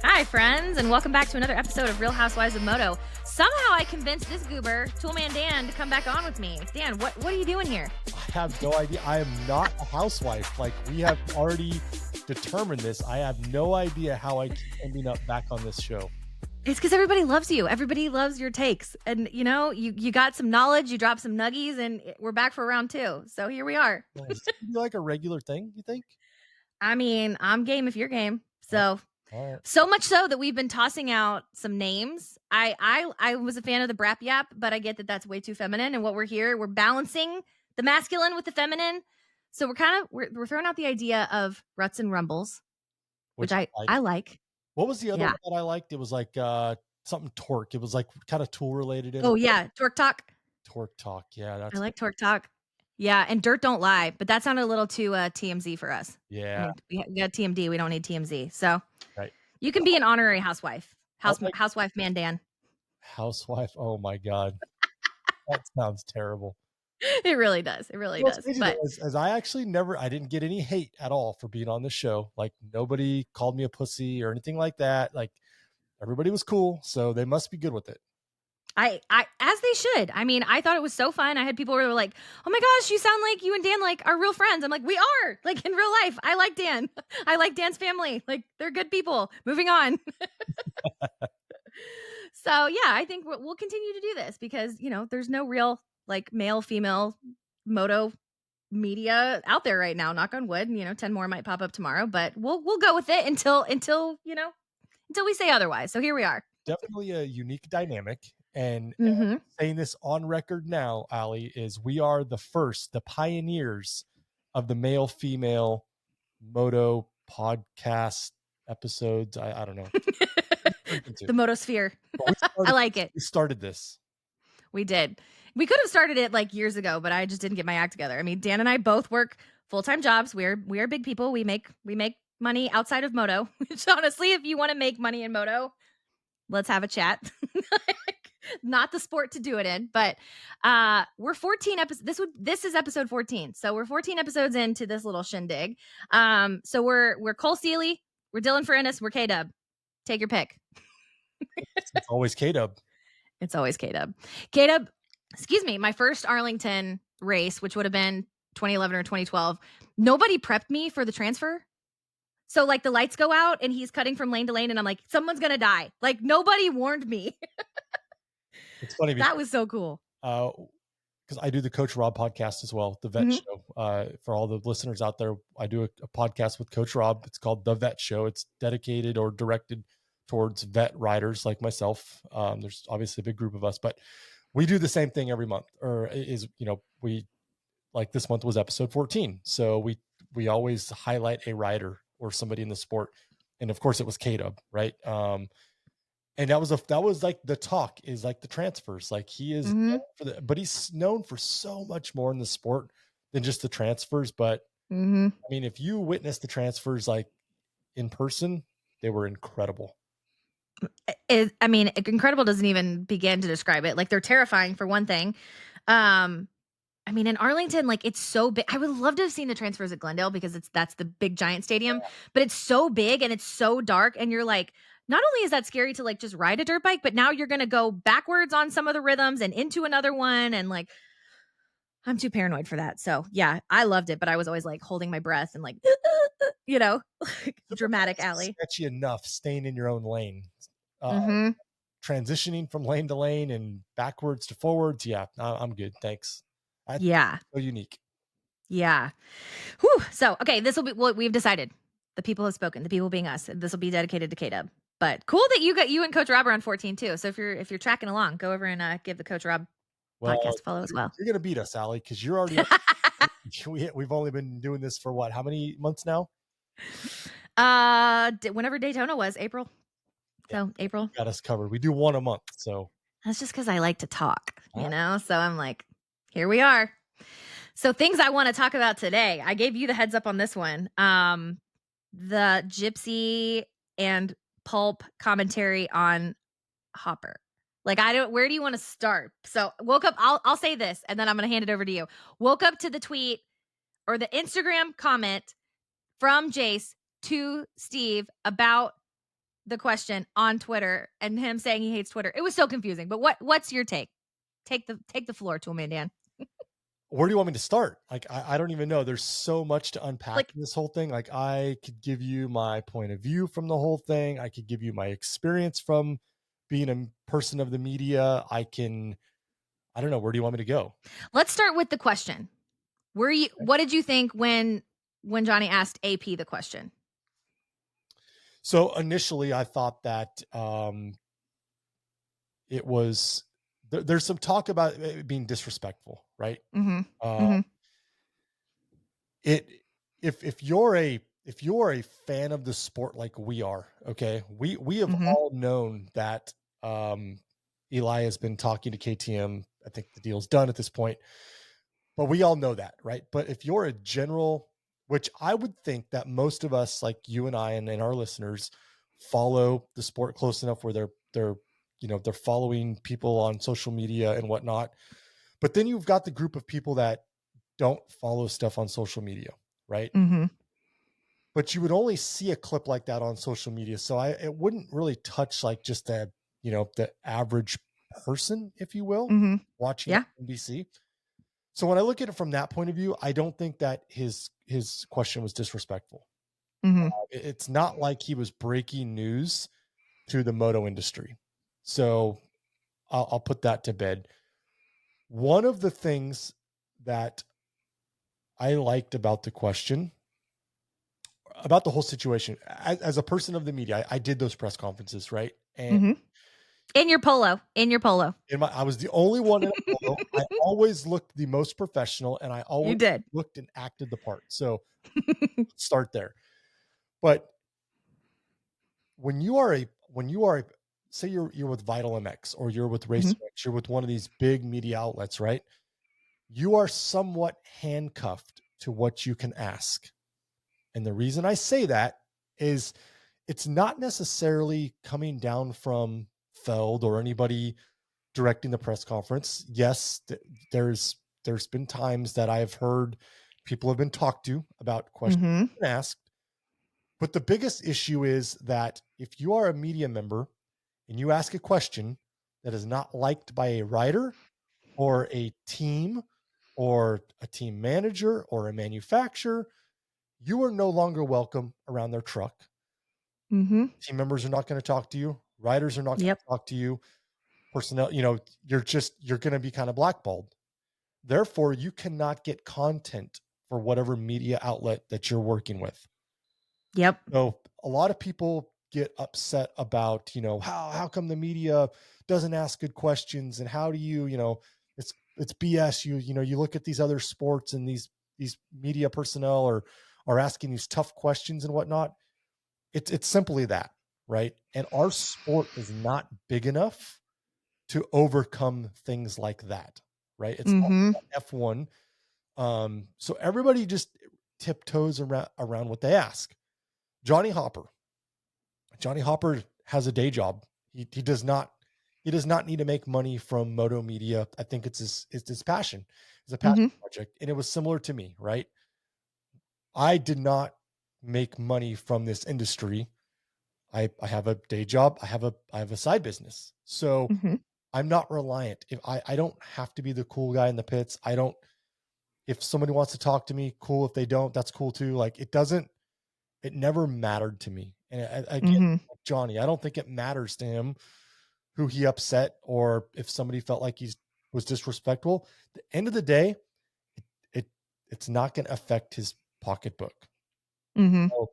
Hi, friends, and welcome back to another episode of Real Housewives of Moto. Somehow I convinced this goober, Toolman Dan, to come back on with me. Dan, what are you doing here? I have no idea. I am not a housewife. Like, we have already determined this. I have no idea how I keep ending up back on this show. It's because everybody loves you. Everybody loves your takes. And, you got some knowledge, you dropped some nuggies, and we're back for round 2. So here we are. Is this like a regular thing, you think? I mean, I'm game if you're game. So... All right. So much so that we've been tossing out some names. I was a fan of the Brap Yap, but I get that that's way too feminine. And what we're balancing the masculine with the feminine. So we're throwing out the idea of Ruts and Rumbles, which I like. What was the other one that I liked? It was like something Torque. It was like kind of tool related. Oh yeah, Torque Talk. Torque Talk. Yeah, I like Torque Talk. Yeah, and Dirt Don't Lie, but that sounded a little too TMZ for us. Yeah, I mean, we got TMD. We don't need TMZ. So right. You can be an honorary housewife. Housewife man Dan. Housewife. Oh my God. That sounds terrible. It really does. It really does. But as I actually I didn't get any hate at all for being on the show. Like, nobody called me a pussy or anything like that. Like, everybody was cool. So they must be good with it. I as they should. I mean, I thought it was so fun. I had people who were like, "Oh my gosh, you sound like you and Dan like are real friends." I'm like, "We are." Like, in real life, I like Dan. I like Dan's family. Like, they're good people. Moving on. So, yeah, I think we'll continue to do this because, there's no real like male female moto media out there right now. Knock on wood. 10 more might pop up tomorrow, but we'll go with it until we say otherwise. So here we are. Definitely a unique dynamic. And saying this on record now, Allie, is we are the pioneers of the male-female moto podcast episodes. I don't know. The Motosphere. I like it. We started this. We did. We could have started it like years ago, but I just didn't get my act together. I mean, Dan and I both work full-time jobs. We are big people. We make money outside of moto. Which honestly, if you want to make money in moto, let's have a chat. Not the sport to do it in, but we're 14 episodes. This is episode 14. So we're 14 episodes into this little shindig. So we're Cole Seeley, we're Dylan Fernandez, we're K-Dub. Take your pick. It's always K-Dub. It's always K-Dub. K-Dub, excuse me, my first Arlington race, which would have been 2011 or 2012, nobody prepped me for the transfer. So like the lights go out and he's cutting from lane to lane and I'm like, someone's going to die. Like, nobody warned me. It's funny. That was so cool. Because I do the Coach Rob podcast as well, the Vet Show. For all the listeners out there, I do a podcast with Coach Rob. It's called The Vet Show. It's dedicated or directed towards vet riders like myself. There's obviously a big group of us, but we do the same thing every month. We like this month was episode 14. So we always highlight a rider or somebody in the sport. And of course it was K-Dub, right? And that was like the talk is like the transfers. Like, he is but he's known for so much more in the sport than just the transfers. But I mean, if you witness the transfers like in person, they were incredible. Incredible doesn't even begin to describe it. Like, they're terrifying for one thing. I mean, in Arlington, like, it's so big. I would love to have seen the transfers at Glendale because that's the big giant stadium, but it's so big and it's so dark. And you're like, not only is that scary to like just ride a dirt bike, but now you're going to go backwards on some of the rhythms and into another one. And like, I'm too paranoid for that. So yeah, I loved it, but I was always like holding my breath and like, dramatic Allie. Sketchy enough staying in your own lane, transitioning from lane to lane and backwards to forwards. Yeah, I'm good. Thanks. So unique. Yeah. Whew. So, okay, this will be what we've decided. The people have spoken, the people being us. This will be dedicated to K-Dub. But cool that you and Coach Rob are on 14 too. So if you're tracking along, go over and give the Coach Rob podcast a follow as well. You're going to beat us, Allie, because you're already we've only been doing this for what? How many months now? Whenever Daytona was, April. So April. Got us covered. We do one a month. So that's just because I like to talk, So I'm like, here we are. So things I want to talk about today. I gave you the heads up on this one. The Gypsy and Pulp commentary on Hopper. Like, where do you want to start? So woke up, I'll say this and then I'm going to hand it over to you. Woke up to the tweet or the Instagram comment from Jace to Steve about the question on Twitter and him saying he hates Twitter. It was so confusing. But what's your take? Take the floor to him, man, Dan. Where do you want me to start? Like, I don't even know. There's so much to unpack Like, in this whole thing. Like, I could give you my point of view from the whole thing. I could give you my experience from being a person of the media. I don't know. Where do you want me to go? let's start with the question. What did you think when Johnny asked AP the question? So initially, I thought that it was there's some talk about it being disrespectful, right? Mm-hmm. Uh, Mm-hmm. it if you're a fan of the sport like we are, okay, we have Mm-hmm. all known that Eli has been talking to KTM. I think the deal's done at this point, but we all know that, right? But if you're a general, which I would think that most of us, like you and I and our listeners, follow the sport close enough where they're following people on social media and whatnot. But then you've got the group of people that don't follow stuff on social media, right? Mm-hmm. But you would only see a clip like that on social media. So it wouldn't really touch like just the average person, if you will, Mm-hmm. watching Yeah. NBC. So when I look at it from that point of view, I don't think that his question was disrespectful. Mm-hmm. It's not like he was breaking news to the moto industry. So I'll put that to bed. One of the things that I liked about the question, about the whole situation, as a person of the media, I did those press conferences, right? And Mm-hmm. In your polo. In your polo. I was the only one in a polo. I always looked the most professional, and I You always did. looked and acted the part. So let's start there. But when you are say you're with Vital MX or you're with Mm-hmm. Racing X, you're with one of these big media outlets, right? You are somewhat handcuffed to what you can ask. And the reason I say that is it's not necessarily coming down from Feld or anybody directing the press conference. Yes, there's been times that I've heard people have been talked to about questions Mm-hmm. asked. But the biggest issue is that if you are a media member and you ask a question that is not liked by a writer or a team or a team manager or a manufacturer, you are no longer welcome around their truck. Mm-hmm. Team members are not going to talk to you. Writers are not going Yep. to talk to you. Personnel, you're going to be kind of blackballed. Therefore, you cannot get content for whatever media outlet that you're working with. Yep. So a lot of people get upset about, how come the media doesn't ask good questions, and how do it's BS. You look at these other sports and these media personnel are asking these tough questions and whatnot. It's simply that, right? And our sport is not big enough to overcome things like that, right? It's not Mm-hmm. F1. So everybody just tiptoes around what they ask. Johnny Hopper. Johnny Hopper has a day job. He does not need to make money from Moto Media. I think it's his passion. It's a passion Mm-hmm. project. And it was similar to me, right? I did not make money from this industry. I have a day job. I have a side business. So Mm-hmm. I'm not reliant. If I don't have to be the cool guy in the pits. I don't, if somebody wants to talk to me, cool. If they don't, that's cool too. Like it never mattered to me. And again, Mm-hmm. Johnny, I don't think it matters to him who he upset or if somebody felt like he was disrespectful. At the end of the day, it, it it's not going to affect his pocketbook. Mm-hmm. So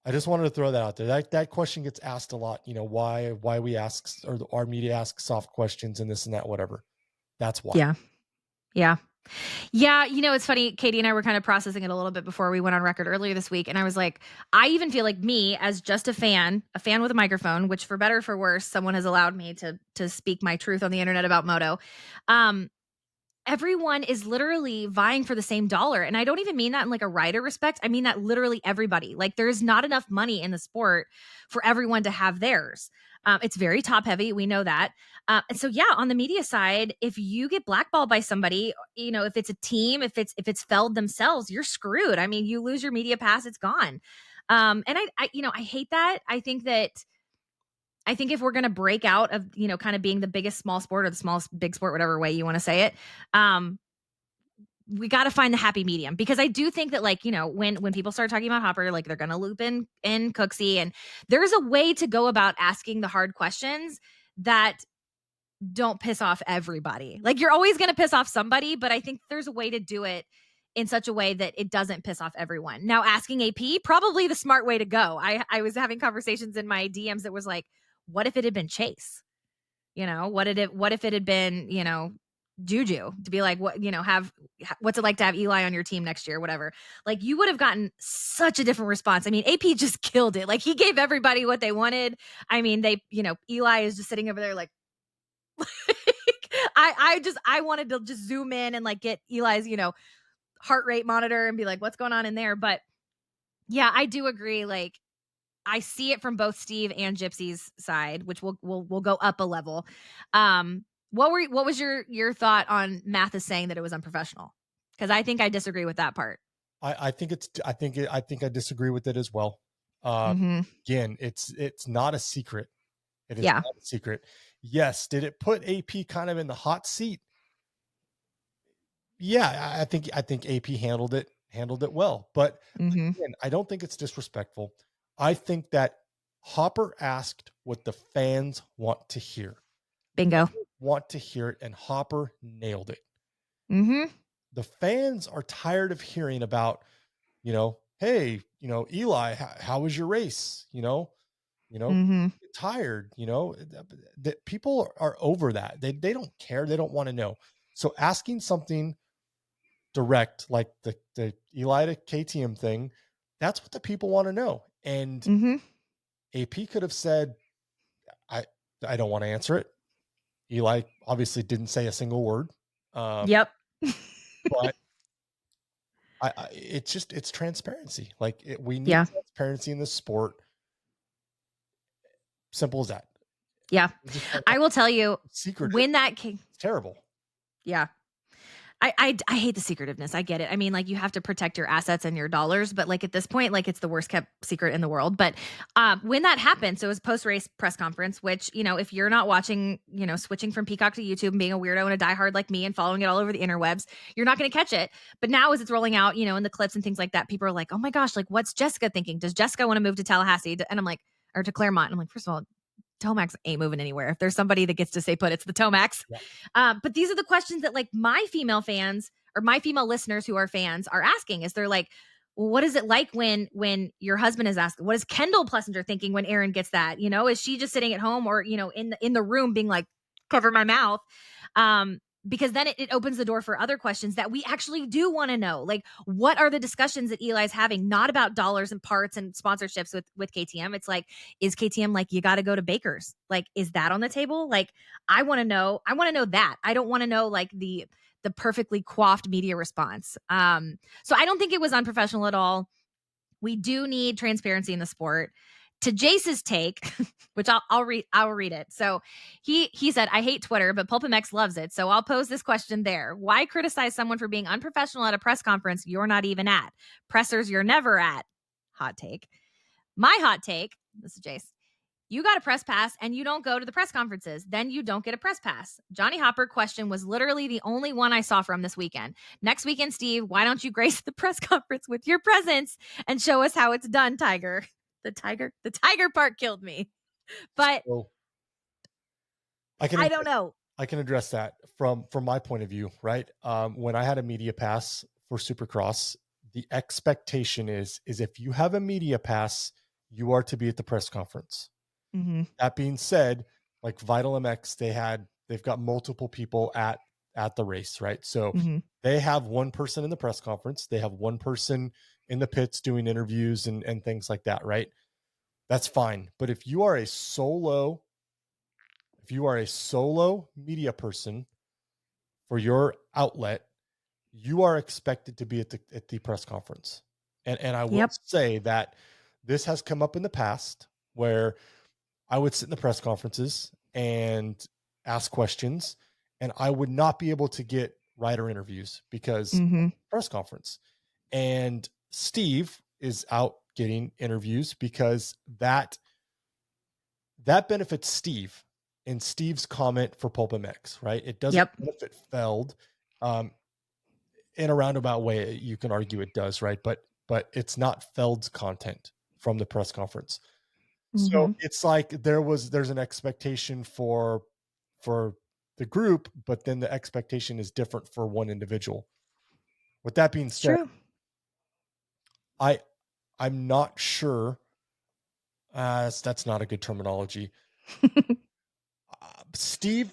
I just wanted to throw that out there. That question gets asked a lot. Why we ask, or our media asks soft questions and this and that, whatever. That's why. Yeah. Yeah. Yeah, it's funny. Katie and I were kind of processing it a little bit before we went on record earlier this week. And I was like, I even feel like me as just a fan with a microphone, which for better or for worse, someone has allowed me to speak my truth on the internet about Moto. Um, everyone is literally vying for the same dollar. And I don't even mean that in like a rider respect. I mean that literally everybody. Like there is not enough money in the sport for everyone to have theirs. It's very top heavy. We know that. And so yeah, on the media side, if you get blackballed by somebody, if it's a team, if it's Feld themselves, you're screwed. I mean, you lose your media pass, it's gone. And I hate that. I think if we're going to break out of, kind of being the biggest small sport or the smallest big sport, whatever way you want to say it, um, we got to find the happy medium, because I do think that, like, when people start talking about Hopper, like, they're going to loop in Cooksey, and there's a way to go about asking the hard questions that don't piss off everybody. Like, you're always going to piss off somebody, but I think there's a way to do it in such a way that it doesn't piss off everyone. Now, asking AP, probably the smart way to go. I was having conversations in my DMs that was like, what if it had been Chase? What if it had been, Juju, to be like, what's it like to have Eli on your team next year, whatever. Like, you would have gotten such a different response. I mean, AP just killed it. Like, he gave everybody what they wanted. I mean, Eli is just sitting over there like, I wanted to just zoom in and like get Eli's, heart rate monitor and be like, what's going on in there? But yeah, I do agree. Like, I see it from both Steve and Gypsy's side, which we'll go up a level. What was your thought on Mathis saying that it was unprofessional? Because I think I disagree with that part. I think I disagree with it as well. Mm-hmm. Again, it's not a secret. It is Yeah. not a secret. Yes. Did it put AP kind of in the hot seat? Yeah, I think AP handled it well. But Mm-hmm. again, I don't think it's disrespectful. I think that Hopper asked what the fans want to hear. Bingo. Want to hear it, and Hopper nailed it. Mm-hmm. The fans are tired of hearing about, hey, Eli, how was your race? Mm-hmm. Tired, that people are over that. They don't care. They don't want to know. So asking something direct, like the Eli to KTM thing, that's what the people want to know. And Mm-hmm. AP could have said, I don't want to answer it. Eli obviously didn't say a single word. Yep. But it's transparency. Like, we need Yeah. transparency in this sport. Simple as that. Yeah. I will tell you, Secretive. when that came. It's terrible. Yeah. I hate the secretiveness. I get it. I mean, like, you have to protect your assets and your dollars, but like, at this point, like, it's the worst kept secret in the world. But when that happened, so it was post race press conference, which, if you're not watching, switching from Peacock to YouTube and being a weirdo and a diehard like me and following it all over the interwebs, you're not going to catch it. But now, as it's rolling out, in the clips and things like that, people are like, oh my gosh, like, what's Jessica thinking? Does Jessica want to move to Tallahassee? And I'm like, or to Claremont? And I'm like, first of all, Tomax ain't moving anywhere. If there's somebody that gets to stay put, it's the Tomax. Yeah. But these are the questions that, like, my female fans or my female listeners who are fans are asking. Is they're like, well, what is it like when your husband is asking? What is Kendall Plessinger thinking when Aaron gets that? Is she just sitting at home or in the room being like, cover my mouth? Because then it opens the door for other questions that we actually do want to know. Like, what are the discussions that Eli's having? Not about dollars and parts and sponsorships with KTM. It's like, is KTM like, you got to go to Baker's? Like, is that on the table? Like, I want to know that. I don't want to know like the perfectly coiffed media response. So I don't think it was unprofessional at all. We do need transparency in the sport. To Jace's take, which I'll read it. So he said, I hate Twitter, but PulpMX loves it. So I'll pose this question there. Why criticize someone for being unprofessional at a press conference you're not even at? Pressers you're never at. Hot take. My hot take, this is Jace. You got a press pass and you don't go to the press conferences. Then you don't get a press pass. Johnny Hopper question was literally the only one I saw from this weekend. Next weekend, Steve, why don't you grace the press conference with your presence and show us how it's done, Tiger? The tiger part killed me. But so, I don't know. I can address that from my point of view, right? When I had a media pass for Supercross, the expectation is if you have a media pass, you are to be at the press conference. Mm-hmm. That being said, like Vital MX, they've got multiple people at the race, right? So mm-hmm. They have one person in the press conference, they have one person in the pits doing interviews and things like that, right? That's fine. But if you are a solo media person for your outlet, you are expected to be at the press conference. And I will say that this has come up in the past where I would sit in the press conferences and ask questions, and I would not be able to get writer interviews because press conference. And Steve is out getting interviews because that benefits Steve and Steve's comment for Pulp MX, right? It doesn't Yep. benefit Feld. Um, in a roundabout way, you can argue it does, right? But it's not Feld's content from the press conference. So Mhm. it's like there's an expectation for the group, but then the expectation is different for one individual. With that being It's said, true. I I'm not sure. That's not a good terminology. Steve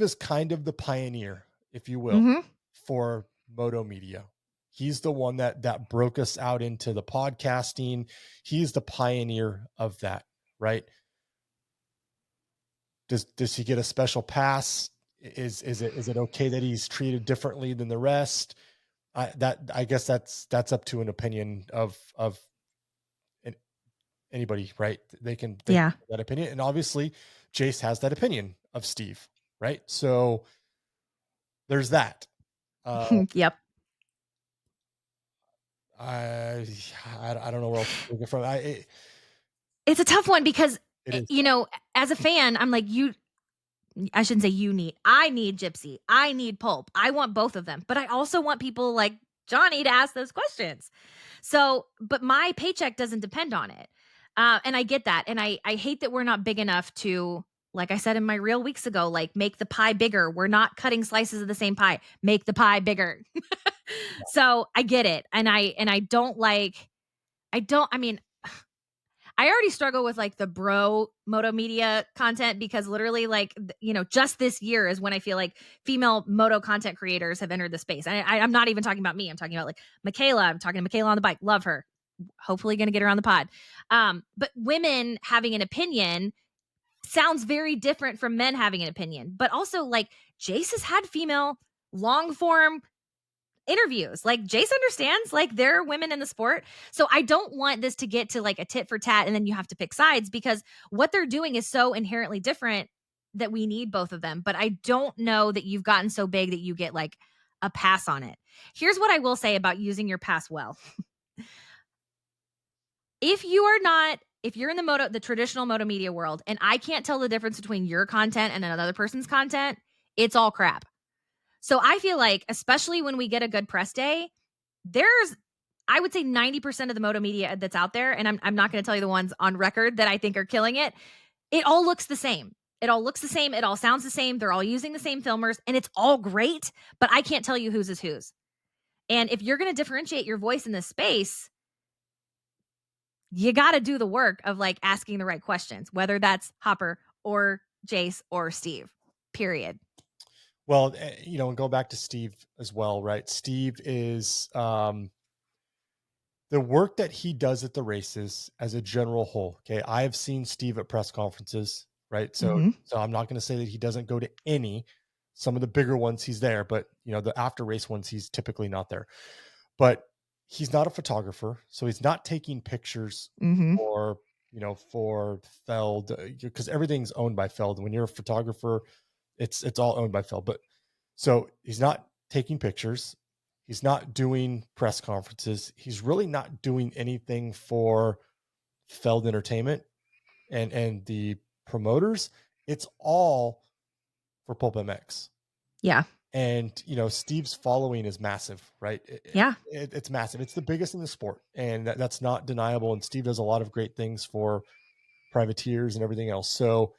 is kind of the pioneer, if you will, Mhm. for Moto Media. He's the one that broke us out into the podcasting. He's the pioneer of that, right? Does he get a special pass? Is it okay that he's treated differently than the rest? I guess that's up to an opinion of anybody, right? They can Yeah. have that opinion, and obviously, Jace has that opinion of Steve, right? So there's that. Uh, Yep. I I don't know where else to take it from. It's a tough one because, It is as a fan, I'm like, I shouldn't say you need. I need Gypsy. I need Pulp. I want both of them, but I also want people like Johnny to ask those questions. So, but my paycheck doesn't depend on it. And I get that. And I hate that we're not big enough to, like I said in my reel weeks ago, like make the pie bigger. We're not cutting slices of the same pie. Make the pie bigger. So I get it. And I don't like, I mean, I already struggle with like the bro moto media content because literally like just this year is when I feel like female moto content creators have entered the space. I'm not even talking about me. I'm talking about like Michaela. I'm talking to Michaela on the bike. Love her. Hopefully going to get her on the pod. But women having an opinion sounds very different from men having an opinion. But also like Jace has had female long form interviews. Like Jace understands like there are women in the sport. So I don't want this to get to like a tit for tat and then you have to pick sides because what they're doing is so inherently different that we need both of them. But I don't know that you've gotten so big that you get like a pass on it. Here's what I will say about using your pass well. If you're in the traditional moto media world and I can't tell the difference between your content and another person's content, it's all crap. So I feel like, especially when we get a good press day, there's, I would say 90% of the moto media that's out there, and I'm not going to tell you the ones on record that I think are killing it. It all looks the same. It all looks the same. It all sounds the same. They're all using the same filmers, and it's all great, but I can't tell you whose is whose. And if you're going to differentiate your voice in this space, you got to do the work of like asking the right questions, whether that's Hopper or Jace or Steve, period. well, and go back to Steve as well, right? Steve is the work that he does at the races as a general whole. Okay, I have seen Steve at press conferences, right? So Mm-hmm. so I'm not going to say that he doesn't go to any. Some of the bigger ones he's there, but the after race ones he's typically not there. But he's not a photographer, so he's not taking pictures Mm-hmm. for for Feld because everything's owned by Feld. When you're a photographer, it's all owned by Feld. But so he's not taking pictures. He's not doing press conferences. He's really not doing anything for Feld Entertainment and the promoters. It's all for Pulp MX. Yeah. And Steve's following is massive, right? Yeah. It's massive. It's the biggest in the sport, and that's not deniable. And Steve does a lot of great things for privateers and everything else. So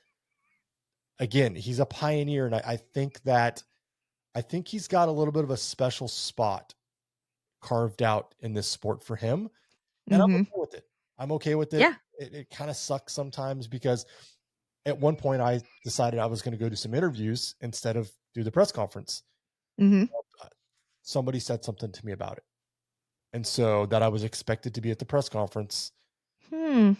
again, he's a pioneer, and I think he's got a little bit of a special spot carved out in this sport for him, and I'm Mm-hmm. okay with it. I'm okay with it. Yeah. It kind of sucks sometimes because at one point I decided I was going to go do some interviews instead of do the press conference. Mm-hmm. Somebody said something to me about it, and so that I was expected to be at the press conference Hmm.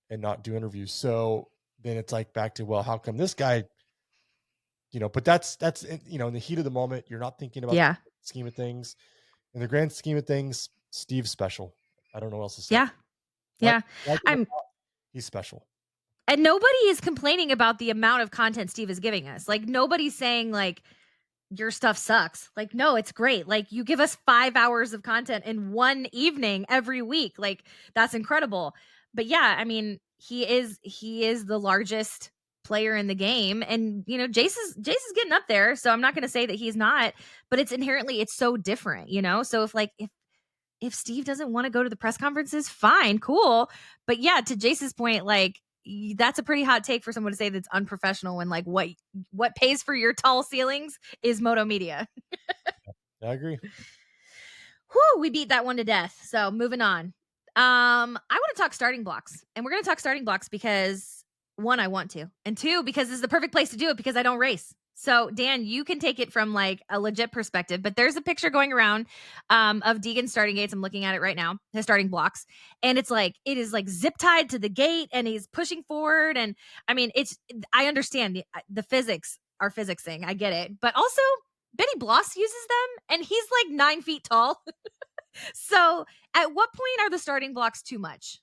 and not do interviews. So then it's like back to, well, how come this guy, but that's in the heat of the moment, you're not thinking about Yeah. the scheme of things. In the grand scheme of things, Steve's special. I don't know what else to say. Yeah. Like Yeah. like him or I'm not, he's special. and nobody is complaining about the amount of content Steve is giving us. Like nobody's saying like your stuff sucks. Like, no, it's great. Like, you give us 5 hours of content in one evening every week. Like, that's incredible. But yeah, I mean, he is the largest player in the game, and Jace is getting up there, so I'm not going to say that he's not, but it's so different, you know? So if Steve doesn't want to go to the press conferences, fine, cool. But yeah, to Jace's point, like, that's a pretty hot take for someone to say that's unprofessional when like what pays for your tall ceilings is Moto Media. I agree. Whew, we beat that one to death. So moving on. I want to talk starting blocks, and we're going to talk starting blocks because one, I want to, and two, because this is the perfect place to do it because I don't race. So Dan, you can take it from like a legit perspective, but there's a picture going around of Deegan's starting gates. I'm looking at it right now, his starting blocks, and it is like zip tied to the gate, and he's pushing forward. And I mean, I understand the physics are physicsing, I get it, but also Benny Bloss uses them, and he's like 9 feet tall. So, at what point are the starting blocks too much?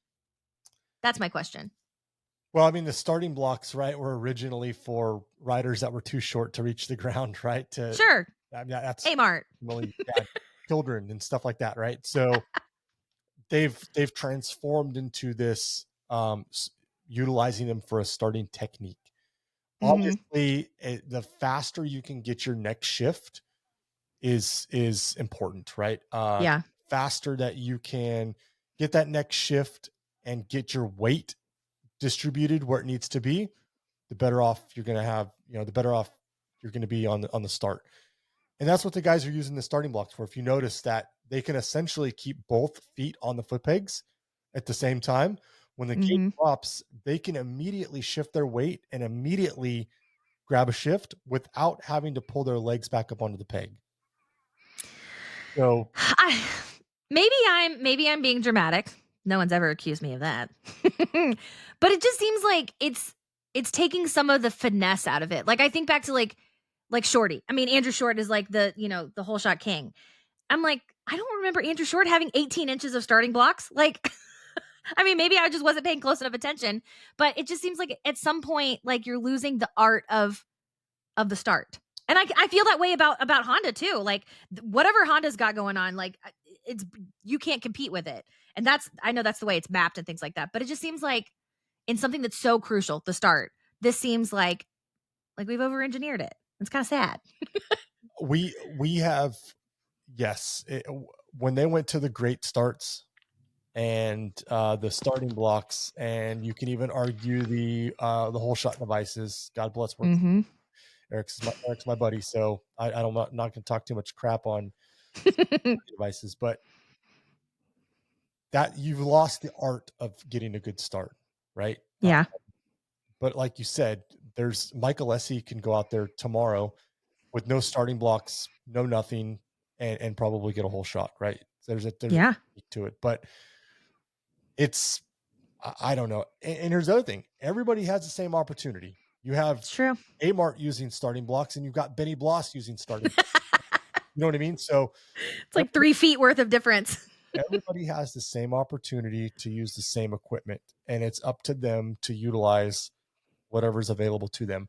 That's my question. Well, I mean, the starting blocks, right, were originally for riders that were too short to reach the ground, right? Sure. I mean, that's Amart. really children and stuff like that, right? So they've transformed into this, utilizing them for a starting technique. Mhm. Obviously, the faster you can get your next shift is important, right? Yeah. Faster that you can get that next shift and get your weight distributed where it needs to be, the better off you're going to have, the better off you're going to be on the start. And that's what the guys are using the starting blocks for. If you notice that they can essentially keep both feet on the foot pegs at the same time, when the gate Mhm. drops, they can immediately shift their weight and immediately grab a shift without having to pull their legs back up onto the peg. So I maybe I'm being dramatic. No one's ever accused me of that. But it just seems like it's taking some of the finesse out of it. Like I think back to like Shorty. I mean, Andrew Short is like the whole shot king. I'm like, I don't remember Andrew Short having 18 inches of starting blocks. Like I mean, maybe I just wasn't paying close enough attention, but it just seems like at some point, like you're losing the art of the start. And I feel that way about Honda too. Like whatever Honda's got going on, like it's you can't compete with it. And I know that's the way it's mapped and things like that. But it just seems like in something that's so crucial, the start, this seems like we've over engineered it. It's kind of sad. we have, yes, when they went to the great starts and the starting blocks, and you can even argue the whole shot devices. God bless works. Mm-hmm. Eric's my buddy, so I'm not going to talk too much crap on devices, but that you've lost the art of getting a good start, right? Yeah. But like you said, there's Michael Essie can go out there tomorrow with no starting blocks, no nothing, and probably get a whole shot, right? There's a Yeah. to it, but it's I don't know. And here's the other thing: everybody has the same opportunity. You have It's true. Amart using starting blocks, and you've got Benny Bloss using starting. You know what I mean? So It's like 3 feet worth of difference. everybody has the same opportunity to use the same equipment, and it's up to them to utilize whatever's available to them.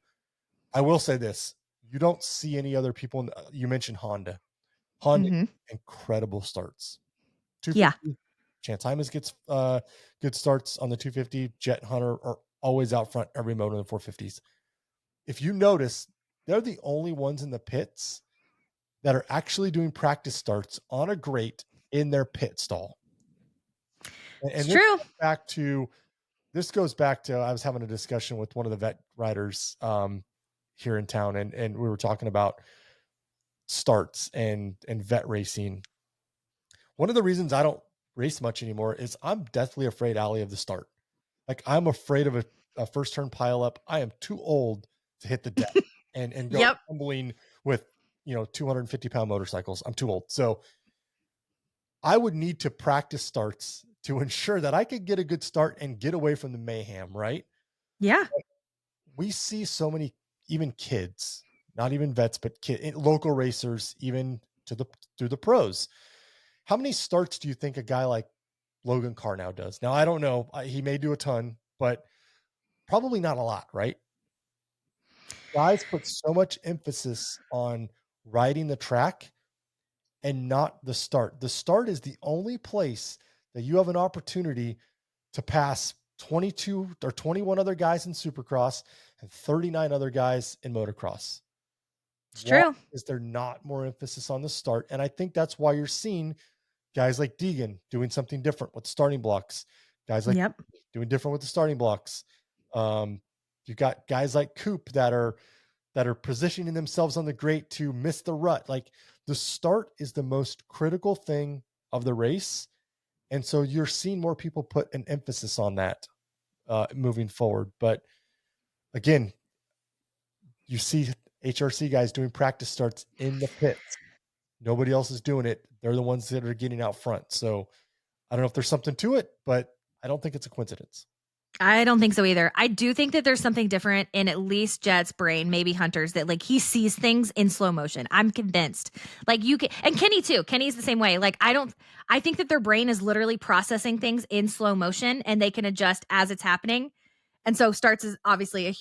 I will say this: you don't see any other people. You mentioned Honda. Honda, Mm-hmm. incredible starts. Yeah. 250. Chance Hymas gets good starts on the 250. Jett and Hunter are always out front every moto in the 450s. If you notice, they're the only ones in the pits that are actually doing practice starts on a grate in their pit stall. It's And true. this goes back to I was having a discussion with one of the vet riders here in town, and we were talking about starts and vet racing. One of the reasons I don't race much anymore is I'm deathly afraid, Allie, of the start. Like I'm afraid of a first turn pile up. I am too old to hit the deck and go Yep. tumbling with 250-pound motorcycles. I'm too old. So I would need to practice starts to ensure that I could get a good start and get away from the mayhem, right? Yeah. We see so many, even kids, not even vets, but local racers, even through the pros. How many starts do you think a guy like Logan Carr does? Now, I don't know. He may do a ton, but probably not a lot, right? Guys put so much emphasis on riding the track and not the start. The start is the only place that you have an opportunity to pass 22 or 21 other guys in Supercross and 39 other guys in motocross. It's Why true. is there not more emphasis on the start? And I think that's why you're seeing guys like Deegan doing something different with starting blocks, guys like Yep. doing different with the starting blocks. Um, you've got guys like Coop that are positioning themselves on the grate to miss the rut. Like the start is the most critical thing of the race. And so you're seeing more people put an emphasis on that moving forward. But again, you see HRC guys doing practice starts in the pits. Nobody else is doing it. They're the ones that are getting out front. So I don't know if there's something to it, but I don't think it's a coincidence. I don't think so either. I do think that there's something different in at least Jett's brain, maybe Hunter's, that like he sees things in slow motion. I'm convinced. Like you can, and Kenny too. Kenny's the same way. Like I think that their brain is literally processing things in slow motion and they can adjust as it's happening. And so starts is obviously a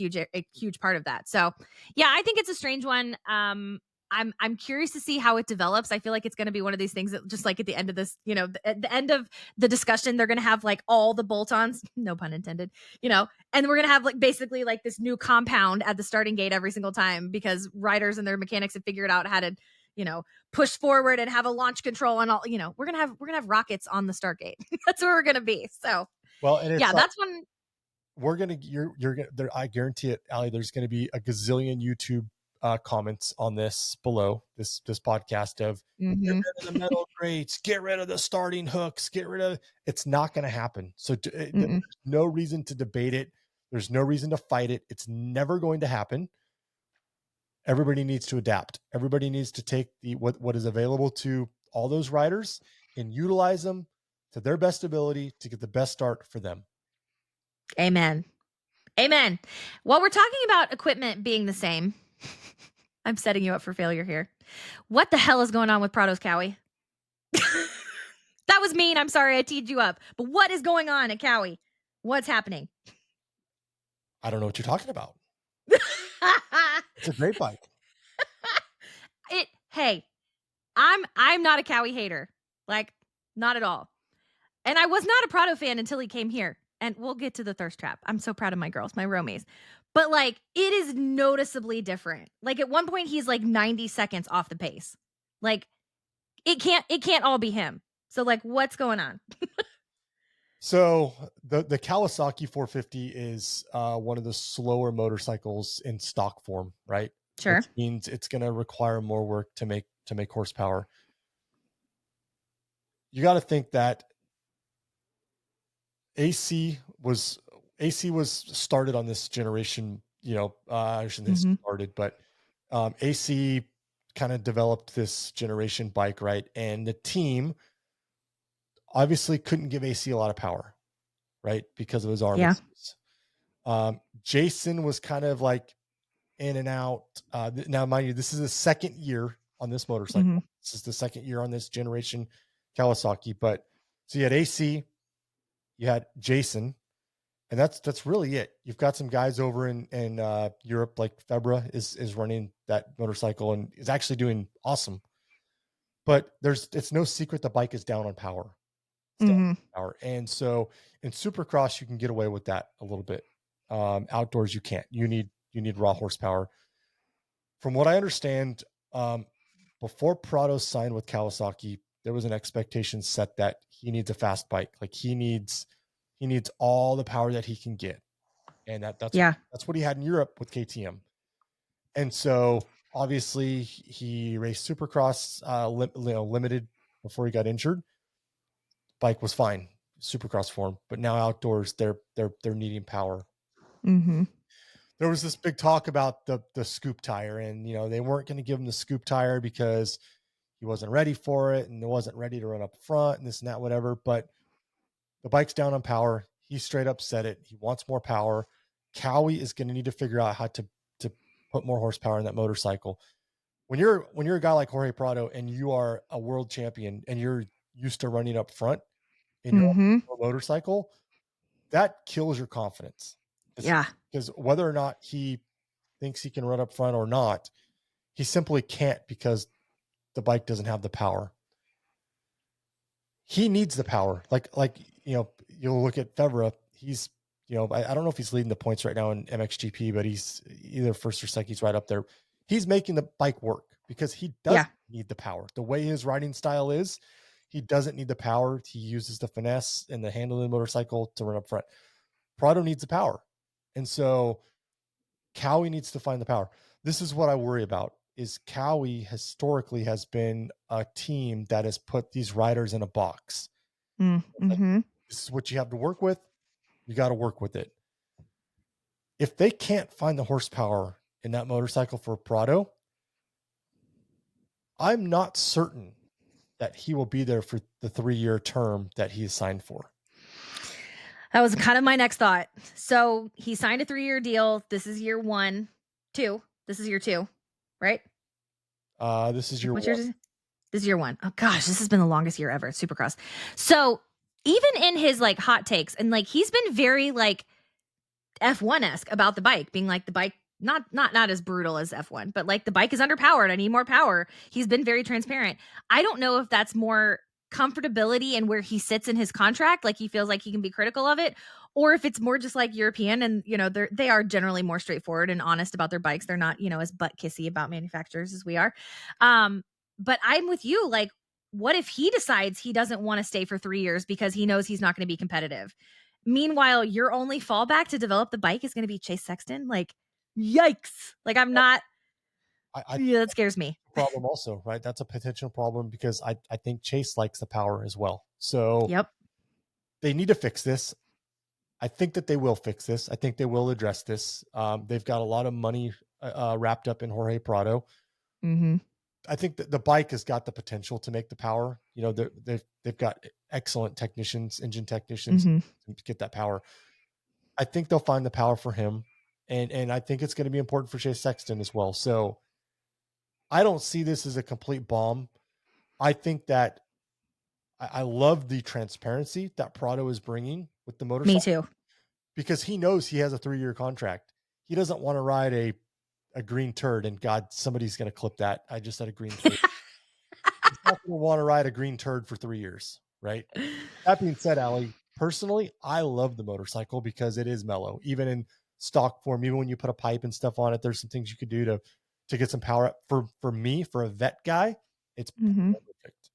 huge part of that. So yeah, I think it's a strange one. I'm curious to see how it develops. I feel like it's going to be one of these things that just like at the end of this, at the end of the discussion, they're going to have like all the bolt-ons, no pun intended, and we're going to have like basically like this new compound at the starting gate every single time because riders and their mechanics have figured out how to, push forward and have a launch control and all, we're going to have rockets on the start gate. That's where we're going to be. So Well, and yeah, it's that's one. we're gonna you're gonna there. I guarantee it, Ali. There's gonna be a gazillion YouTube comments on this below this podcast of get Mhm. rid of the metal grates, get rid of the starting hooks, get rid of. It's not going to happen. So there's Mm-mm. no reason to debate it. There's no reason to fight it. It's never going to happen. Everybody needs to adapt. Everybody needs to take what is available to all those riders and utilize them to their best ability to get the best start for them. Amen. Amen. While we're talking about equipment being the same, I'm setting you up for failure here. What the hell is going on with Prado's Cowie? That was mean. I'm sorry I teed you up. But what is going on at Cowie? What's happening? I don't know what you're talking about. It's a great bike. Hey, I'm not a Cowie hater. Like, not at all. And I was not a Prado fan until he came here. And we'll get to the thirst trap. I'm so proud of my girls, my romies. But like, it is noticeably different. Like at one point, he's like 90 seconds off the pace. Like, it can't all be him. So like, what's going on? So the Kawasaki 450 is one of the slower motorcycles in stock form, right? Sure. Which means it's going to require more work to make horsepower. You got to think that AC was started on this generation. I shouldn't say Mm-hmm. started, but AC kind of developed this generation bike, right? And the team obviously couldn't give AC a lot of power, right? Because of his arm Yeah. issues. Jason was kind of like in and out. Now, mind you, this is the second year on this Mm-hmm. motorcycle. This is the second year on this generation Kawasaki. But so you had AC, you had Jason, and that's really it. You've got some guys over in Europe, like Febra is running that motorcycle and is actually doing awesome. But it's no secret the bike is down on power. It's down Mm-hmm. on power, and so in Supercross you can get away with that a little bit. Outdoors you can't. You need raw horsepower. From what I understand, um, before Prado signed with Kawasaki, there was an expectation set that he needs a fast bike. Like he needs all the power that he can get, and Yeah. that's what he had in Europe with KTM. And so obviously he raced Supercross limited before he got injured. Bike was fine, Supercross form, but now outdoors they're needing power. Mm-hmm. There was this big talk about the scoop tire, and they weren't going to give him the scoop tire because he wasn't ready for it and he wasn't ready to run up front and this and that, whatever. But the bike's down on power. He straight up said it. He wants more power. Cowie is going to need to figure out how to put more horsepower in that motorcycle. When you're a guy like Jorge Prado and you are a world champion and you're used to running up front in your Mm-hmm. own motorcycle, that kills your confidence. Yeah. Because whether or not he thinks he can run up front or not, He simply can't because the bike doesn't have the power. He needs the power. Like you'll look at Febvre. He's I don't know if he's leading the points right now in MXGP, but he's either first or second. He's right up there. He's making the bike work because he doesn't need the power. The way his riding style is, he doesn't need the power. He uses the finesse and the handle of the motorcycle to run up front. Prado needs the power. And so Cowie needs to find the power. This is what I worry about, is Cowie historically has been a team that has put these riders in a box. Like, this is what you have to work with. You got to work with it. If they can't find the horsepower in that motorcycle for Prado, I'm not certain that he will be there for the 3-year term that he is signed for. That was kind of my next thought. So he signed a 3-year deal. This is year 1, 2. This is year 2, right? This is year 1. This is year 1. Oh gosh, this has been the longest year ever, Supercross. So even in his like hot takes, and like he's been very like F1-esque about the bike, being like the bike not as brutal as F1, but like the bike is underpowered. I need more power. He's been very transparent. I don't know if that's more comfortability and where he sits in his contract, like he feels like he can be critical of it, or if it's more just like European and they are generally more straightforward and honest about their bikes. They're not as butt kissy about manufacturers as we are. But I'm with you. Like, what if he decides he doesn't want to stay for 3 years because he knows he's not going to be competitive? Meanwhile, your only fallback to develop the bike is going to be Chase Sexton. Like, yikes. Like, I'm not. That scares me. Problem also, right? That's a potential problem because I think Chase likes the power as well. So yep, they need to fix this. I think that they will fix this. I think they will address this. They've got a lot of money wrapped up in Jorge Prado. I think that the bike has got the potential to make the power. They've got excellent technicians, engine technicians to get that power. I think they'll find the power for him. And I think it's going to be important for Chase Sexton as well. So I don't see this as a complete bomb. I think that I love the transparency that Prado is bringing with the motorcycle. Me too. Because he knows he has a 3-year contract. He doesn't want to ride a green turd, and God, somebody's going to clip that. I just said a green turd. He's not going to want to ride a green turd for 3 years, right? That being said, Allie, personally, I love the motorcycle because it is mellow. Even in stock form, even when you put a pipe and stuff on it, there's some things you could do to get some power up. For me, for a vet guy, it's perfect.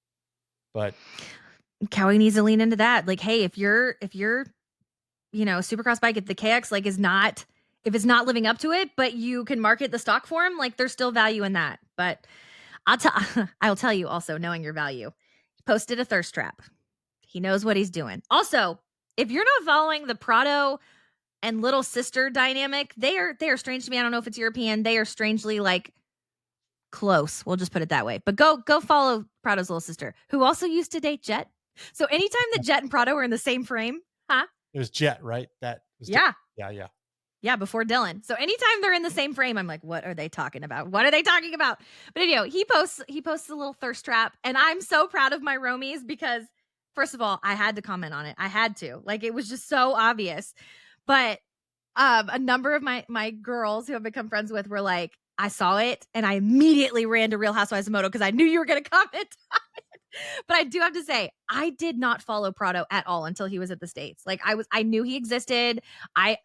But Cowie needs to lean into that. Like, hey, if your Supercross bike at the KX like if it's not living up to it, but you can market the stock form, like there's still value in that. But I'll tell you also, knowing your value, he posted a thirst trap. He knows what he's doing. Also, if you're not following the Prado and little sister dynamic, they are strange to me. I don't know if it's European. They are strangely like close. We'll just put it that way. But go follow Prado's little sister, who also used to date Jett. So anytime that Jett and Prado were in the same frame, it was Jett, right? That was yeah, before Dylan. So anytime they're in the same frame, I'm like, what are they talking about? What are they talking about? But anyhow, he posts a little thirst trap, and I'm so proud of my Romies because, first of all, I had to comment on it. I had to. Like, it was just so obvious. But a number of my girls who I've become friends with were like, I saw it, and I immediately ran to Real Housewives of Moto because I knew you were going to comment on it. But I do have to say, I did not follow Prado at all until he was at the States. Like I knew he existed. I've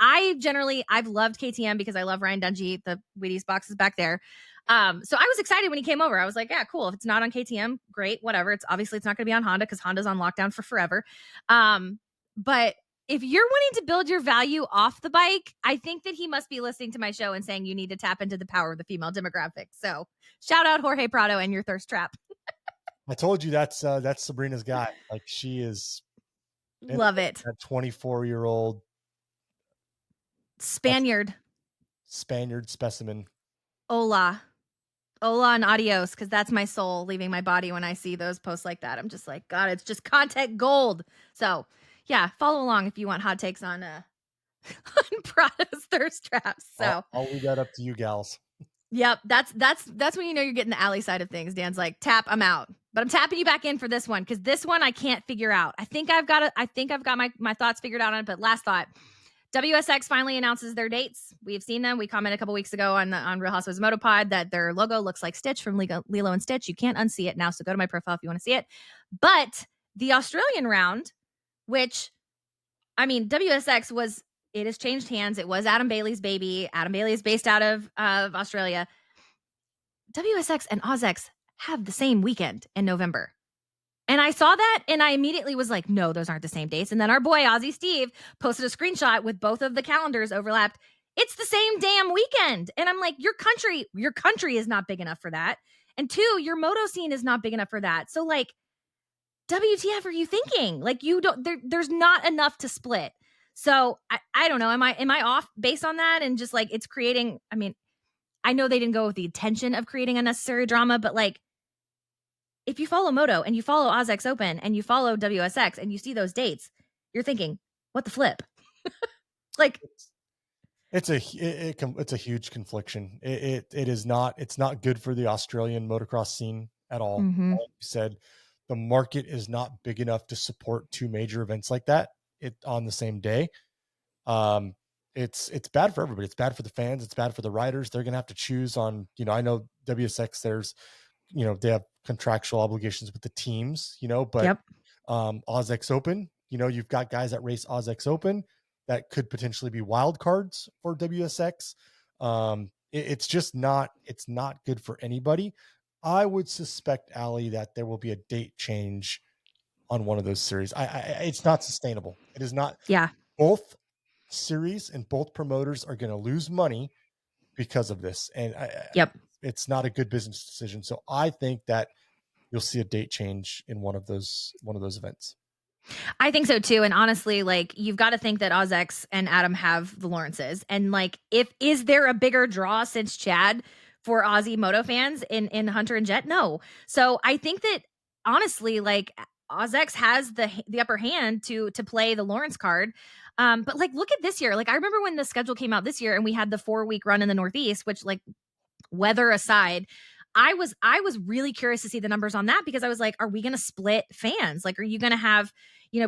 loved KTM because I love Ryan Dungey, the Wheaties boxes back there. So I was excited when he came over. I was like, yeah, cool. If it's not on KTM, great, whatever. It's not going to be on Honda because Honda's on lockdown for forever. But if you're wanting to build your value off the bike, I think that he must be listening to my show and saying you need to tap into the power of the female demographic. So shout out Jorge Prado and your thirst trap. I told you that's Sabrina's guy. Like, she is love it. That 24-year-old Spaniard specimen. Hola and adios, because that's my soul leaving my body when I see those posts like that. I'm just like, God, it's just content gold. So yeah, follow along if you want hot takes on Prado's thirst traps. So I'll leave that up to you gals. Yep, that's when you know you're getting the alley side of things. Dan's like, tap, I'm out. But I'm tapping you back in for this one because this one I can't figure out. I think I've got my thoughts figured out on it. But last thought, WSX finally announces their dates. We've seen them. We commented a couple weeks ago on Real Housewives Motopod that their logo looks like Stitch from Lilo and Stitch. You can't unsee it now, so go to my profile if you want to see it. But the Australian round, which, I mean, WSX was, it has changed hands. It was Adam Bailey's baby. Adam Bailey is based out of Australia. WSX and AusX have the same weekend in November. And I saw that and I immediately was like, no, those aren't the same dates. And then our boy Aussie Steve posted a screenshot with both of the calendars overlapped. It's the same damn weekend. And I'm like, your country is not big enough for that. And two, your moto scene is not big enough for that. So like, WTF are you thinking? Like, you don't, there's not enough to split. So I don't know. Am I off based on that? And just like, it's creating, I mean, I know they didn't go with the intention of creating unnecessary drama, but like, if you follow Moto and you follow AusX Open and you follow WSX and you see those dates, you're thinking, what the flip? Like, it's a huge confliction. It's not good for the Australian motocross scene at all. mm-hmm. Like you said, the market is not big enough to support two major events like that on the same day. It's bad for everybody. It's bad for the fans. It's bad for the riders. They're gonna have to choose on. I know WSX. There's, they have contractual obligations with the teams. But Yep. AusX Open. You've got guys that race AusX Open that could potentially be wild cards for WSX. It's just not. It's not good for anybody. I would suspect, Allie, that there will be a date change on one of those series. It's not sustainable. It is not. Yeah. Both series and both promoters are going to lose money because of this, and Yep. it's not a good business decision. So I think that you'll see a date change in one of those events. I think so too. And honestly, like, you've got to think that AusX and Adam have the Lawrences. And like, is there a bigger draw since Chad for Aussie moto fans in Hunter and Jett? No. So I think that honestly, like, AusX has the upper hand to play the Lawrence card. But like, look at this year. Like, I remember when the schedule came out this year and we had the 4-week run in the Northeast, which, like, weather aside, I was really curious to see the numbers on that, because I was like, are we going to split fans? Like, are you going to have,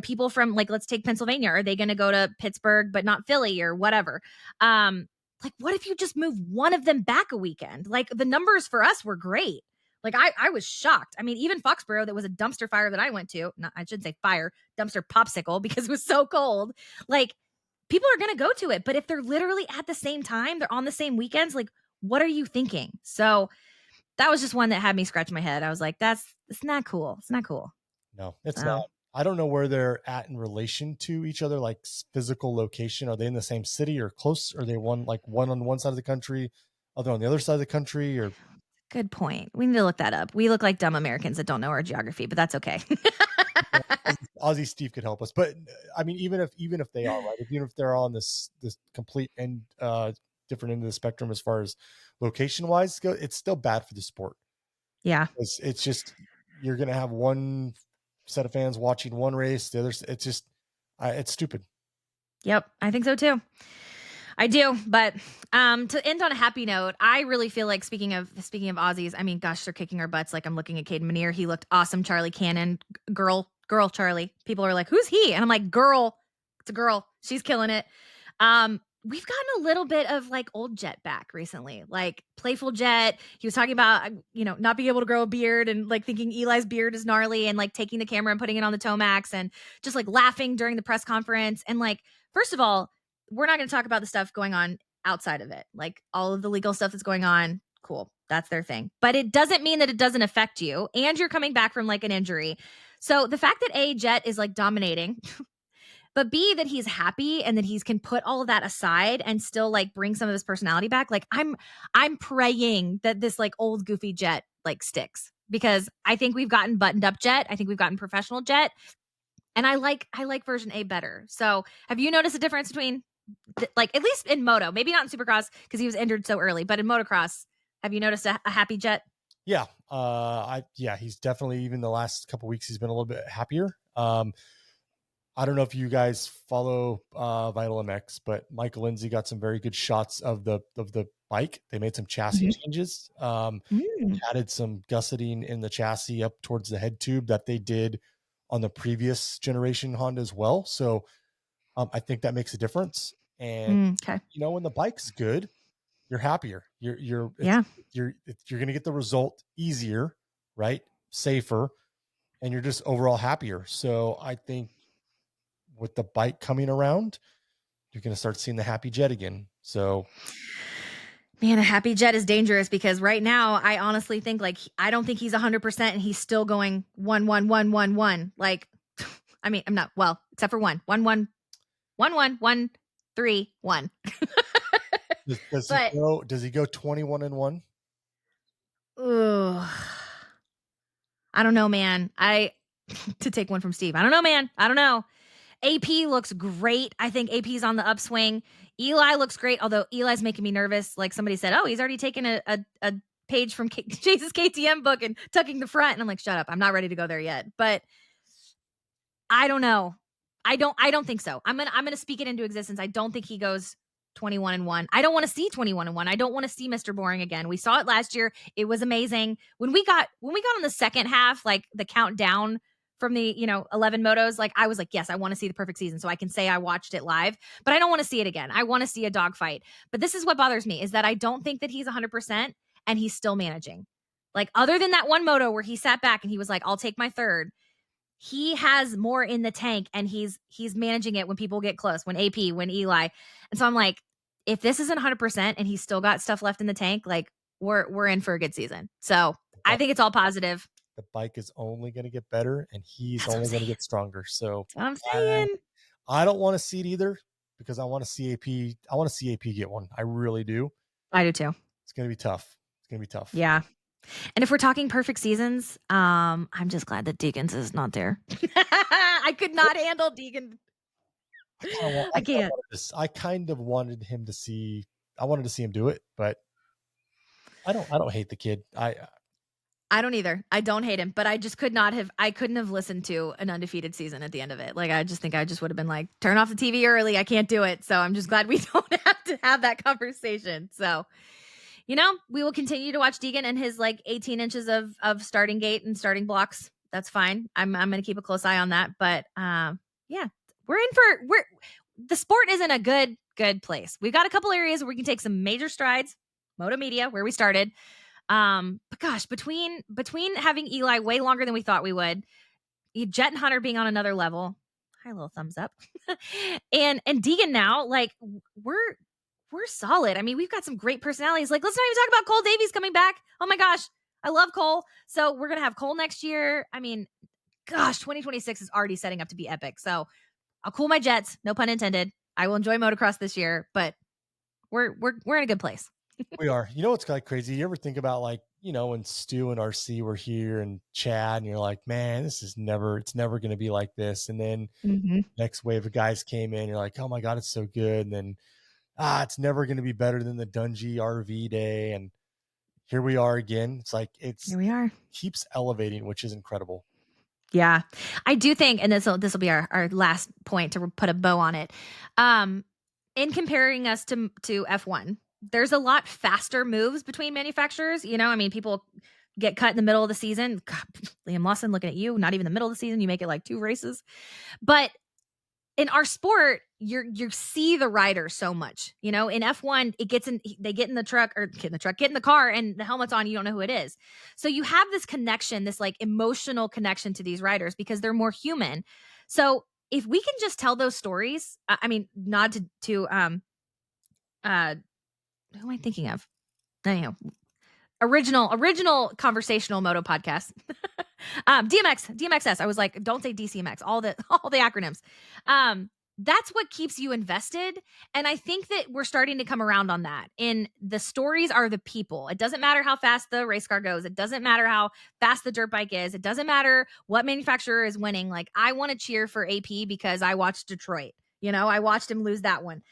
people from, like, let's take Pennsylvania. Are they going to go to Pittsburgh, but not Philly or whatever? Like, what if you just move one of them back a weekend? Like, the numbers for us were great. Like, I was shocked. I mean, even Foxborough, that was a dumpster fire that I went to. No, I shouldn't say fire, dumpster popsicle, because it was so cold. Like, people are going to go to it. But if they're literally at the same time, they're on the same weekends, like, what are you thinking? So that was just one that had me scratch my head. I was like, it's not cool. It's not cool. No, it's not. I don't know where they're at in relation to each other, like physical location. Are they in the same city or close? Are they one on one side of the country, other on the other side of the country? Or good point. We need to look that up. We look like dumb Americans that don't know our geography, but that's okay. Aussie Steve could help us. But I mean, even if they are, right, even if they're on this complete and different end of the spectrum as far as location wise go, it's still bad for the sport. Yeah. It's just, you're going to have one set of fans watching one race, the other. It's just, it's stupid. Yep. I think so too. I do. But to end on a happy note, I really feel like, speaking of Aussies, I mean, gosh, they're kicking our butts. Like, I'm looking at Caden Minear. He looked awesome. Charlie Cannon, girl Charlie. People are like, who's he? And I'm like, girl, it's a girl. She's killing it. We've gotten a little bit of like old Jett back recently, like playful Jett. He was talking about, not being able to grow a beard and like thinking Eli's beard is gnarly, and like taking the camera and putting it on the Tomax and just like laughing during the press conference. And like, first of all, we're not going to talk about the stuff going on outside of it. Like, all of the legal stuff that's going on. Cool. That's their thing. But it doesn't mean that it doesn't affect you, and you're coming back from like an injury. So the fact that Jett is like dominating, but B, that he's happy and that he can put all of that aside and still like bring some of his personality back. Like, I'm praying that this like old goofy Jett like sticks, because I think we've gotten buttoned up Jett. I think we've gotten professional Jett, and I like version A better. So have you noticed a difference between like, at least in moto, maybe not in supercross because he was injured so early, but in motocross, have you noticed a happy Jett? Yeah. He's definitely, even the last couple of weeks, he's been a little bit happier. I don't know if you guys follow Vital MX, but Michael Lindsay got some very good shots of the bike. They made some chassis changes, added some gusseting in the chassis up towards the head tube that they did on the previous generation Honda as well. So I think that makes a difference. And Okay. when the bike's good, you're happier. Yeah. You're going to get the result easier, right? Safer, and you're just overall happier. So I think with the bike coming around, you're going to start seeing the happy Jett again. So Man, a happy Jett is dangerous because right now I honestly think like I don't think he's 100% and he's still going 1 1 1 1 1. Like I mean, I'm not well, except for 1 1 1 1 1 3 1. does he But go? Does he go 21-1? ugh, I don't know, man. I to take one from Steve. I don't know, man. I don't know. AP looks great. I think AP's on the upswing. Eli looks great, although Eli's making me nervous. Like somebody said, oh, he's already taken a page from Chase's KTM book and tucking the front. And I'm like, shut up. I'm not ready to go there yet. But I don't know. I don't think so. I'm gonna speak it into existence. I don't think he goes 21-1. I don't want to see 21-1. I don't want to see Mr. Boring again. We saw it last year. It was amazing. When we got on the second half, like the countdown from the 11 motos, like I was like, yes, I want to see the perfect season so I can say I watched it live, but I don't want to see it again. I want to see a dogfight. But this is what bothers me is that I don't think that he's 100% and he's still managing. Like other than that one moto where he sat back and he was like, I'll take my third, he has more in the tank and he's managing it when people get close, when AP, when Eli. And so I'm like, if this isn't 100% and he's still got stuff left in the tank, like we're in for a good season. So I think it's all positive. The bike is only going to get better, and he's That's what I'm only going to saying. get stronger. So That's what I'm I, saying. I don't want to see it either because I want to see AP. I want to see AP get one. I really do. I do too. It's going to be tough. It's going to be tough. Yeah. And if we're talking perfect seasons, I'm just glad that Deacons is not there. I could not handle Deacon. I can't. I kind of wanted him to see. I wanted to see him do it, but I don't hate the kid. I don't either. I don't hate him, but I just I couldn't have listened to an undefeated season at the end of it. Like, I just think I just would have been like, turn off the TV early. I can't do it. So I'm just glad we don't have to have that conversation. So, we will continue to watch Deegan and his like 18 inches of starting gate and starting blocks. That's fine. I'm going to keep a close eye on that. But, yeah, the sport is in a good place. We've got a couple areas where we can take some major strides. Moto Media, where we started. But gosh, between having Eli way longer than we thought we would, Jett and Hunter being on another level, hi little thumbs up, and Deegan now, like we're solid. I mean, we've got some great personalities. Like, let's not even talk about Cole Davies coming back. Oh my gosh, I love Cole. So we're gonna have Cole next year. I mean, gosh, 2026 is already setting up to be epic. So I'll cool my jets, no pun intended. I will enjoy motocross this year, but we're in a good place. We are. You know what's like crazy? You ever think about like, when Stu and RC were here and Chad, and you're like, man, it's never going to be like this. And then next wave of guys came in, you're like, oh my God, it's so good. And then, it's never going to be better than the Dungey RV day. And here we are again. It's like, Here we are. Keeps elevating, which is incredible. Yeah, I do think, and this will be our last point to put a bow on it. In comparing us to F1, there's a lot faster moves between manufacturers. I mean, people get cut in the middle of the season. God, Liam Lawson, looking at you, not even the middle of the season, you make it like 2 races. But in our sport, you see the rider so much. In F1, they get in the truck or get in the car, and the helmet's on. You don't know who it is. So you have this connection, this like emotional connection to these riders because they're more human. So if we can just tell those stories, I mean, nod to who am I thinking of? Anyhow, original conversational moto podcast. DMXS. I was like, don't say DCMX, all the acronyms. That's what keeps you invested. And I think that we're starting to come around on that. And the stories are the people. It doesn't matter how fast the race car goes. It doesn't matter how fast the dirt bike is. It doesn't matter what manufacturer is winning. Like, I want to cheer for AP because I watched Detroit. I watched him lose that one.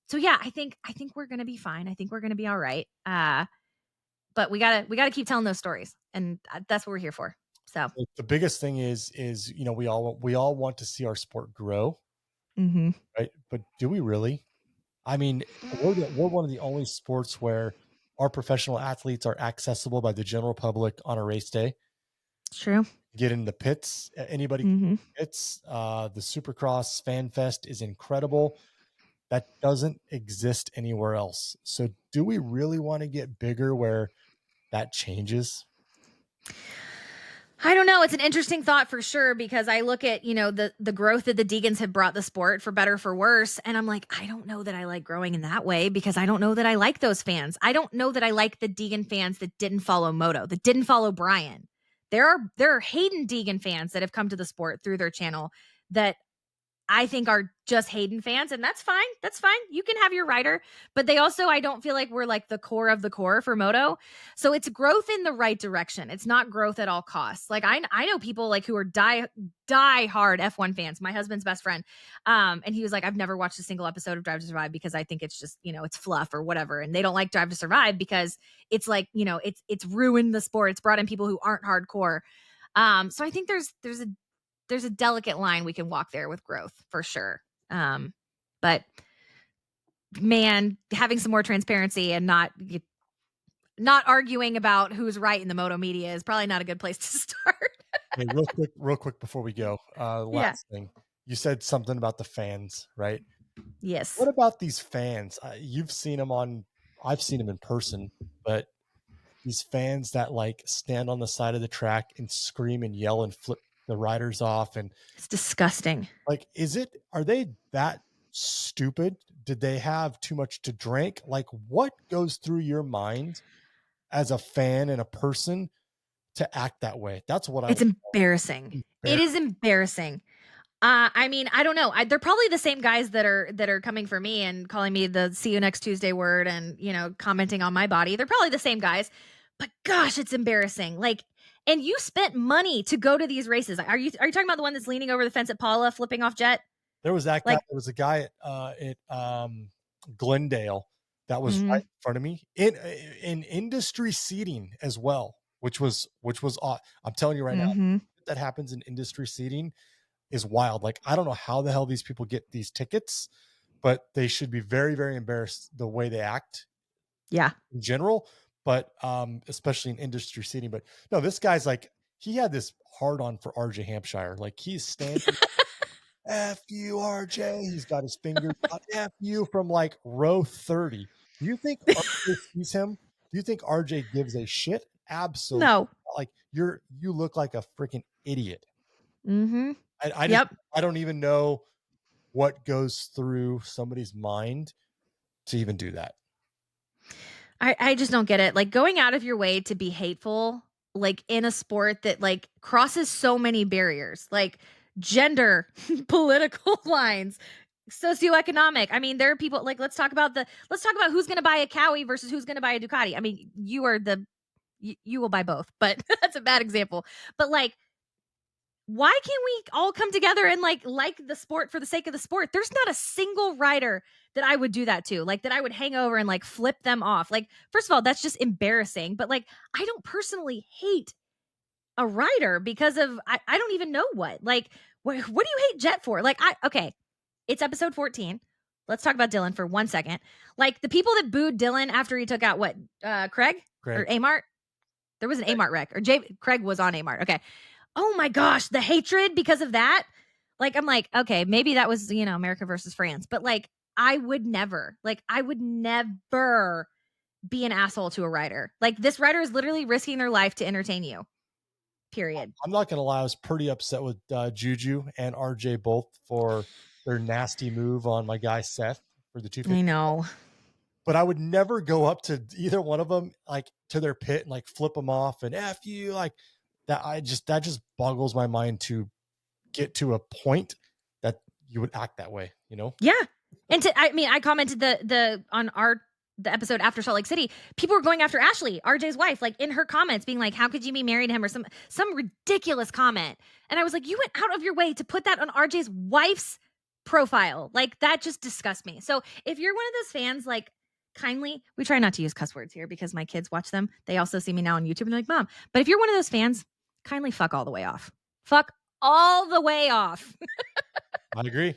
So yeah, I think we're gonna be fine. I think we're gonna be all right. But we gotta keep telling those stories, and that's what we're here for. So the biggest thing is we all want to see our sport grow, right? But do we really? I mean, we're one of the only sports where our professional athletes are accessible by the general public on a race day. It's true. Get in the pits. Anybody can pits. The Supercross Fan Fest is incredible. that doesn't exist anywhere else. So do we really want to get bigger where that changes? I don't know. It's an interesting thought for sure because I look at, the growth that the Deegans have brought the sport for better for worse. And I'm like, I don't know that I like growing in that way because I don't know that I like those fans. I don't know that I like the Deegan fans that didn't follow Moto, that didn't follow Brian. There are Hayden Deegan fans that have come to the sport through their channel that I think are just Hayden fans, and that's fine. That's fine. You can have your rider, but they also, I don't feel like we're like the core of the core for Moto. So it's growth in the right direction. It's not growth at all costs. Like I know people like who are die hard F1 fans. My husband's best friend, and he was like, I've never watched a single episode of Drive to Survive because I think it's just it's fluff or whatever, and they don't like Drive to Survive because it's like it's ruined the sport. It's brought in people who aren't hardcore. So I think there's a delicate line we can walk there with growth for sure. But man, having some more transparency and not arguing about who's right in the moto media is probably not a good place to start. Hey, real quick before we go, Yeah. last thing. You said something about the fans, right? Yes. What about these fans? You've seen them I've seen them in person, but these fans that like stand on the side of the track and scream and yell and flip the riders off and It's disgusting. like, are they that stupid? Did they have too much to drink? Like, what goes through your mind as a fan and a person to act that way? That's what I It's want embarrassing. to It embarrass. is embarrassing. I mean, I don't know. They're probably the same guys that are coming for me and calling me the "see you next Tuesday" word and commenting on my body. They're probably the same guys, but gosh, it's embarrassing. Like, and you spent money to go to these races. Are you talking about the one that's leaning over the fence at Paula, flipping off Jett? There was that guy. Like, There was a guy at Glendale that was right mhm, in front of me in industry seating as well, which was I'm telling you right now, mhm. that happens in industry seating is wild. Like, I don't know how the hell these people get these tickets, but they should be very, very embarrassed the way they act Yeah. in general, but especially in industry seating. But no, this guy's like, he had this hard on for RJ Hampshire. Like, he's standing F you, RJ. He's got his fingers out. F you from like row 30. Do you think RJ sees him? Do you think RJ gives a shit? Absolutely. No. Like, you look like a freaking idiot. Mhm. I just, Yep. I don't even know what goes through somebody's mind to even do that. I just don't get it. Like going out of your way to be hateful, like in a sport that like crosses so many barriers, like gender, political lines, socioeconomic. I mean, there are people like let's talk about who's going to buy a Cowie versus who's going to buy a Ducati. I mean, you will buy both, but that's a bad example. But like why can't we all come together and like the sport for the sake of the sport? There's not a single rider that I would do that to, like that I would hang over and like flip them off. Like, first of all, that's just embarrassing. But like, I don't personally hate a rider because of I don't even know what. Like, what do you hate Jett for? Like, okay, it's episode 14. Let's talk about Dylan for 1 second. Like the people that booed Dylan after he took out what Craig or Greg, Amart. There was an Amart wreck or Craig was on Amart. Okay, oh my gosh, the hatred because of that. Like, I'm like, okay, maybe that was, America versus France, but like, I would never be an asshole to a rider. Like, this rider is literally risking their life to entertain you, period. I'm not gonna lie, I was pretty upset with Juju and RJ both for their nasty move on my guy Seth for the I 250. know. But I would never go up to either one of them, like to their pit and like flip them off and F you like that. That just boggles my mind to get to a point that you would act that way, you know? Yeah. And I mean, I commented on the episode after Salt Lake City, people were going after Ashley, RJ's wife, like in her comments, being like, "How could you be married to him?" or some ridiculous comment. And I was like, "You went out of your way to put that on RJ's wife's profile. Like that just disgusts me." So if you're one of those fans, like kindly, we try not to use cuss words here because my kids watch them. They also see me now on YouTube and they're like, "Mom," but if you're one of those fans, kindly fuck all the way off. Fuck all the way off. I agree.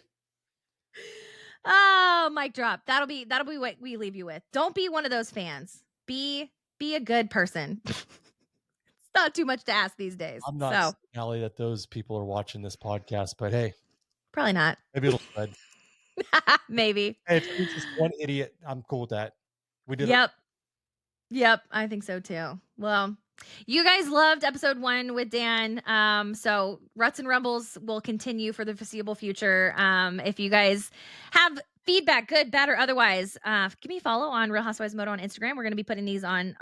Oh, mic drop. That'll be what we leave you with. Don't be one of those fans. Be a good person. It's not too much to ask these days. I'm not So saying, Allie, that those people are watching this podcast, but hey, probably not. maybe it'll spread. Maybe. Hey, if it's just one idiot, I'm cool with that. We did it. Yep. Yep, I think so too. Well, you guys loved episode 1 with Dan. So Ruts and Rumbles will continue for the foreseeable future. If you guys have feedback, good, bad, or otherwise, give me a follow on Real Housewives Moto on Instagram. We're going to be putting these on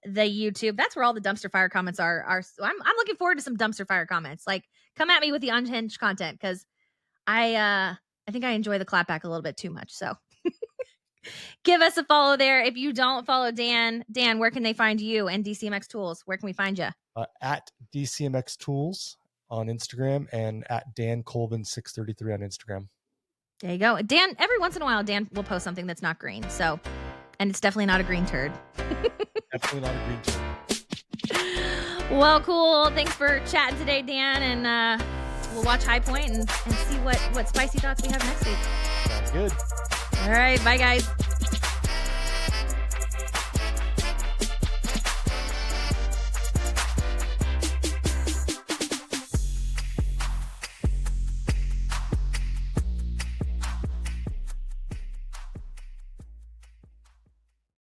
the YouTube. That's where all the dumpster fire comments are. So I'm looking forward to some dumpster fire comments. Like, come at me with the unhinged content, because I think I enjoy the clapback a little bit too much. So give us a follow there. If you don't follow Dan, where can they find you and DCMX Tools? Where can we find you? At DCMX Tools on Instagram and at Dan Colvin 633 on Instagram. There you go. Dan, every once in a while, Dan will post something that's not green. So, and it's definitely not a green turd. Definitely not a green turd. Well, cool. Thanks for chatting today, Dan. And we'll watch High Point and see what spicy thoughts we have next week. Sounds good. All right. Bye, guys.